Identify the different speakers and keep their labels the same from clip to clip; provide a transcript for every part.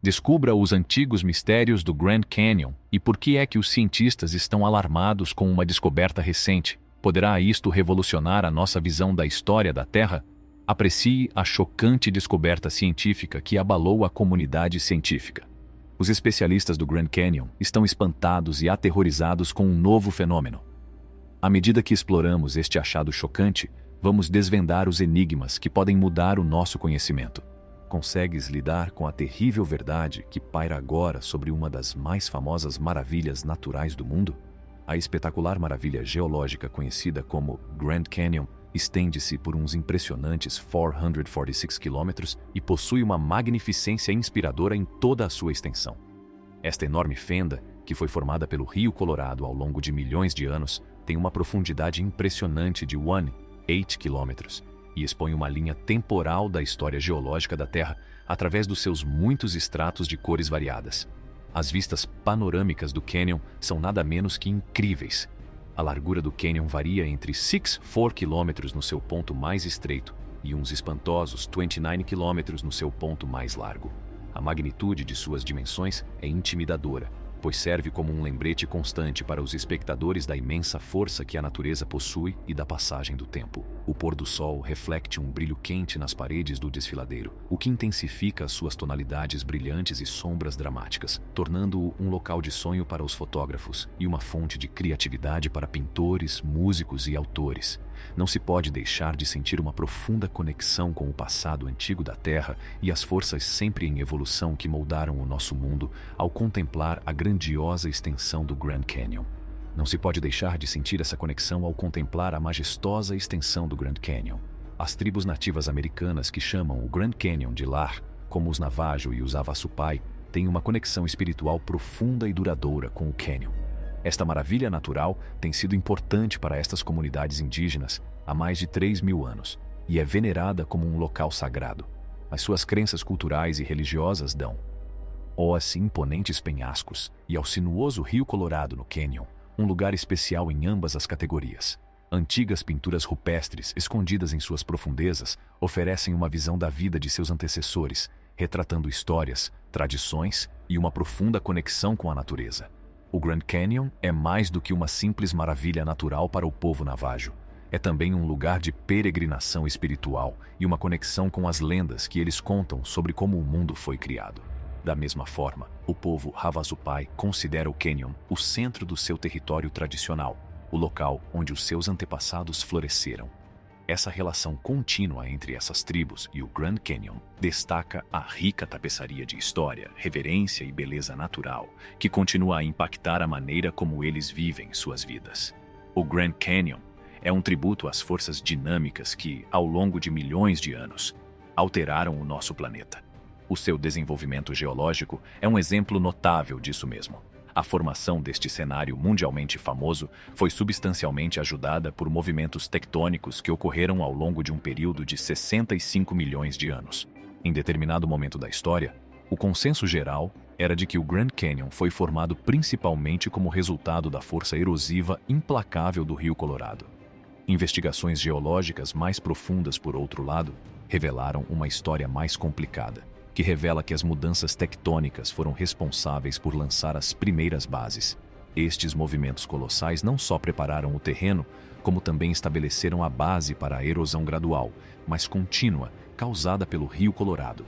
Speaker 1: Descubra os antigos mistérios do Grand Canyon e por que é que os cientistas estão alarmados com uma descoberta recente. Poderá isto revolucionar a nossa visão da história da Terra? Aprecie a chocante descoberta científica que abalou a comunidade científica. Os especialistas do Grand Canyon estão espantados e aterrorizados com um novo fenômeno. À medida que exploramos este achado chocante, vamos desvendar os enigmas que podem mudar o nosso conhecimento. Consegues lidar com a terrível verdade que paira agora sobre uma das mais famosas maravilhas naturais do mundo? A espetacular maravilha geológica conhecida como Grand Canyon estende-se por uns impressionantes 446 quilômetros e possui uma magnificência inspiradora em toda a sua extensão. Esta enorme fenda, que foi formada pelo Rio Colorado ao longo de milhões de anos, tem uma profundidade impressionante de 18 quilômetros e expõe uma linha temporal da história geológica da Terra através dos seus muitos estratos de cores variadas. As vistas panorâmicas do cânion são nada menos que incríveis. A largura do cânion varia entre 4 quilômetros no seu ponto mais estreito e uns espantosos 29 quilômetros no seu ponto mais largo. A magnitude de suas dimensões é intimidadora, pois serve como um lembrete constante para os espectadores da imensa força que a natureza possui e da passagem do tempo. O pôr do sol reflete um brilho quente nas paredes do desfiladeiro, o que intensifica as suas tonalidades brilhantes e sombras dramáticas, tornando-o um local de sonho para os fotógrafos e uma fonte de criatividade para pintores, músicos e autores. Não se pode deixar de sentir uma profunda conexão com o passado antigo da Terra e as forças sempre em evolução que moldaram o nosso mundo ao contemplar a grandiosa extensão do Grand Canyon. Não se pode deixar de sentir essa conexão ao contemplar a majestosa extensão do Grand Canyon. As tribos nativas americanas que chamam o Grand Canyon de lar, como os Navajo e os Havasupai, têm uma conexão espiritual profunda e duradoura com o Canyon. Esta maravilha natural tem sido importante para estas comunidades indígenas há mais de 3.000 anos e é venerada como um local sagrado. As suas crenças culturais e religiosas dão aos imponentes penhascos e ao sinuoso Rio Colorado no Canyon um lugar especial em ambas as categorias. Antigas pinturas rupestres escondidas em suas profundezas oferecem uma visão da vida de seus antecessores, retratando histórias, tradições e uma profunda conexão com a natureza. O Grand Canyon é mais do que uma simples maravilha natural para o povo navajo. É também um lugar de peregrinação espiritual e uma conexão com as lendas que eles contam sobre como o mundo foi criado. Da mesma forma, o povo Havasupai considera o Canyon o centro do seu território tradicional, o local onde os seus antepassados floresceram. Essa relação contínua entre essas tribos e o Grand Canyon destaca a rica tapeçaria de história, reverência e beleza natural, que continua a impactar a maneira como eles vivem suas vidas. O Grand Canyon é um tributo às forças dinâmicas que, ao longo de milhões de anos, alteraram o nosso planeta. O seu desenvolvimento geológico é um exemplo notável disso mesmo. A formação deste cenário mundialmente famoso foi substancialmente ajudada por movimentos tectônicos que ocorreram ao longo de um período de 65 milhões de anos. Em determinado momento da história, o consenso geral era de que o Grand Canyon foi formado principalmente como resultado da força erosiva implacável do Rio Colorado. Investigações geológicas mais profundas, por outro lado, revelaram uma história mais complicada, que revela que as mudanças tectônicas foram responsáveis por lançar as primeiras bases. Estes movimentos colossais não só prepararam o terreno, como também estabeleceram a base para a erosão gradual, mas contínua, causada pelo Rio Colorado.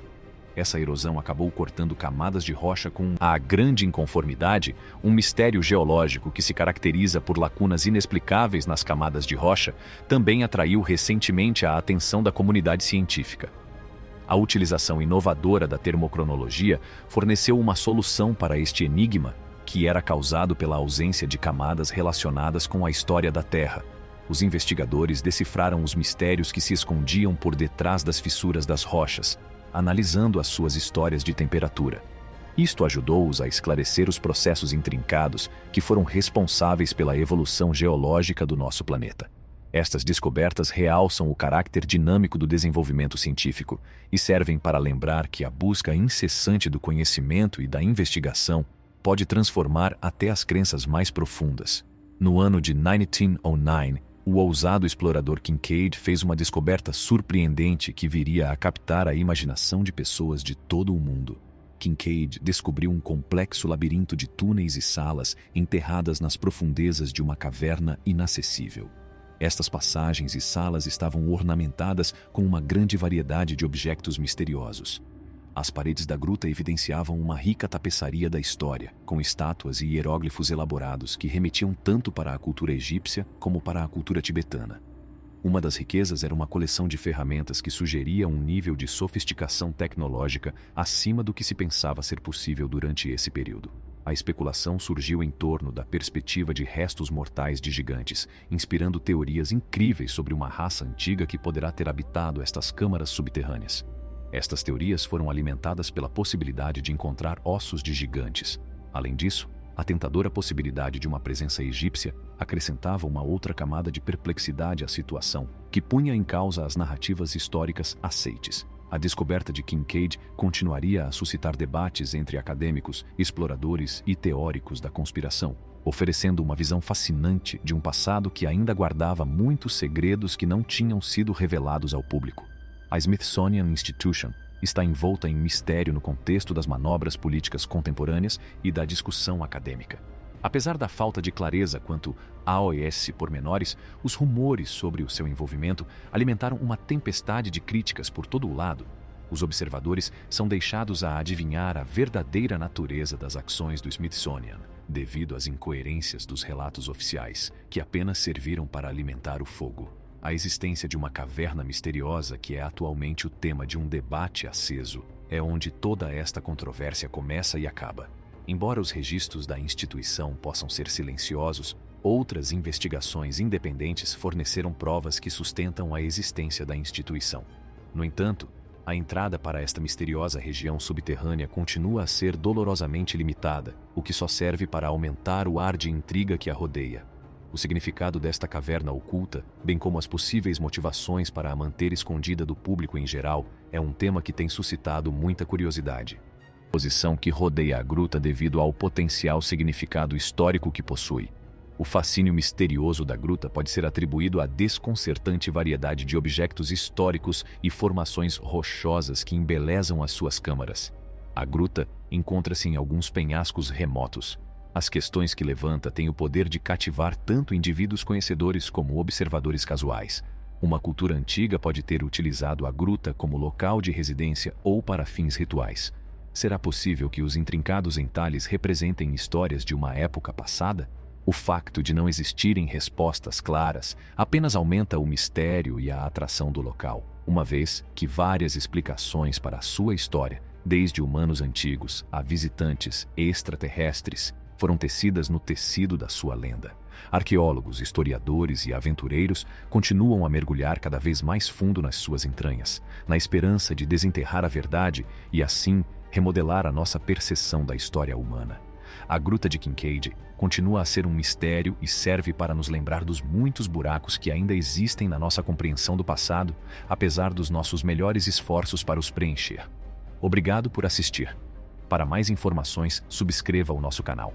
Speaker 1: Essa erosão acabou cortando camadas de rocha com a grande inconformidade, um mistério geológico que se caracteriza por lacunas inexplicáveis nas camadas de rocha, também atraiu recentemente a atenção da comunidade científica. A utilização inovadora da termocronologia forneceu uma solução para este enigma, que era causado pela ausência de camadas relacionadas com a história da Terra. Os investigadores decifraram os mistérios que se escondiam por detrás das fissuras das rochas, analisando as suas histórias de temperatura. Isto ajudou-os a esclarecer os processos intrincados que foram responsáveis pela evolução geológica do nosso planeta. Estas descobertas realçam o caráter dinâmico do desenvolvimento científico e servem para lembrar que a busca incessante do conhecimento e da investigação pode transformar até as crenças mais profundas. No ano de 1909, o ousado explorador Kincaid fez uma descoberta surpreendente que viria a captar a imaginação de pessoas de todo o mundo.
Speaker 2: Kincaid descobriu um complexo labirinto de túneis e salas enterradas nas profundezas de uma caverna inacessível. Estas passagens e salas estavam ornamentadas com uma grande variedade de objetos misteriosos. As paredes da gruta evidenciavam uma rica tapeçaria da história, com estátuas e hieróglifos elaborados que remetiam tanto para a cultura egípcia como para a cultura tibetana. Uma das riquezas era uma coleção de ferramentas que sugeria um nível de sofisticação tecnológica acima do que se pensava ser possível durante esse período. A especulação surgiu em torno da perspectiva de restos mortais de gigantes, inspirando teorias incríveis sobre uma raça antiga que poderá ter habitado estas câmaras subterrâneas. Estas teorias foram alimentadas pela possibilidade de encontrar ossos de gigantes. Além disso, a tentadora possibilidade de uma presença egípcia acrescentava uma outra camada de perplexidade à situação, que punha em causa as narrativas históricas aceites. A descoberta de Kincaid continuaria a suscitar debates entre acadêmicos, exploradores e teóricos da conspiração, oferecendo uma visão fascinante de um passado que ainda guardava muitos segredos que não tinham sido revelados ao público. A Smithsonian Institution está envolta em mistério no contexto das manobras políticas contemporâneas e da discussão acadêmica. Apesar da falta de clareza quanto aos pormenores, os rumores sobre o seu envolvimento alimentaram uma tempestade de críticas por todo o lado. Os observadores são deixados a adivinhar a verdadeira natureza das ações do Smithsonian, devido às incoerências dos relatos oficiais, que apenas serviram para alimentar o fogo. A existência de uma caverna misteriosa, que é atualmente o tema de um debate aceso, é onde toda esta controvérsia começa e acaba. Embora os registros da instituição possam ser silenciosos, outras investigações independentes forneceram provas que sustentam a existência da instituição. No entanto, a entrada para esta misteriosa região subterrânea continua a ser dolorosamente limitada, o que só serve para aumentar o ar de intriga que a rodeia. O significado desta caverna oculta, bem como as possíveis motivações para a manter escondida do público em geral, é um tema que tem suscitado muita curiosidade. Posição que rodeia a gruta devido ao potencial significado histórico que possui. O fascínio misterioso da gruta pode ser atribuído à desconcertante variedade de objetos históricos e formações rochosas que embelezam as suas câmaras. A gruta encontra-se em alguns penhascos remotos. As questões que levanta têm o poder de cativar tanto indivíduos conhecedores como observadores casuais. Uma cultura antiga pode ter utilizado a gruta como local de residência ou para fins rituais. Será possível que os intrincados entalhes representem histórias de uma época passada? O facto de não existirem respostas claras apenas aumenta o mistério e a atração do local, uma vez que várias explicações para a sua história, desde humanos antigos a visitantes extraterrestres, foram tecidas no tecido da sua lenda. Arqueólogos, historiadores e aventureiros continuam a mergulhar cada vez mais fundo nas suas entranhas, na esperança de desenterrar a verdade e, assim, remodelar a nossa percepção da história humana. A Gruta de Kincaid continua a ser um mistério e serve para nos lembrar dos muitos buracos que ainda existem na nossa compreensão do passado, apesar dos nossos melhores esforços para os preencher. Obrigado por assistir. Para mais informações, subscreva o nosso canal.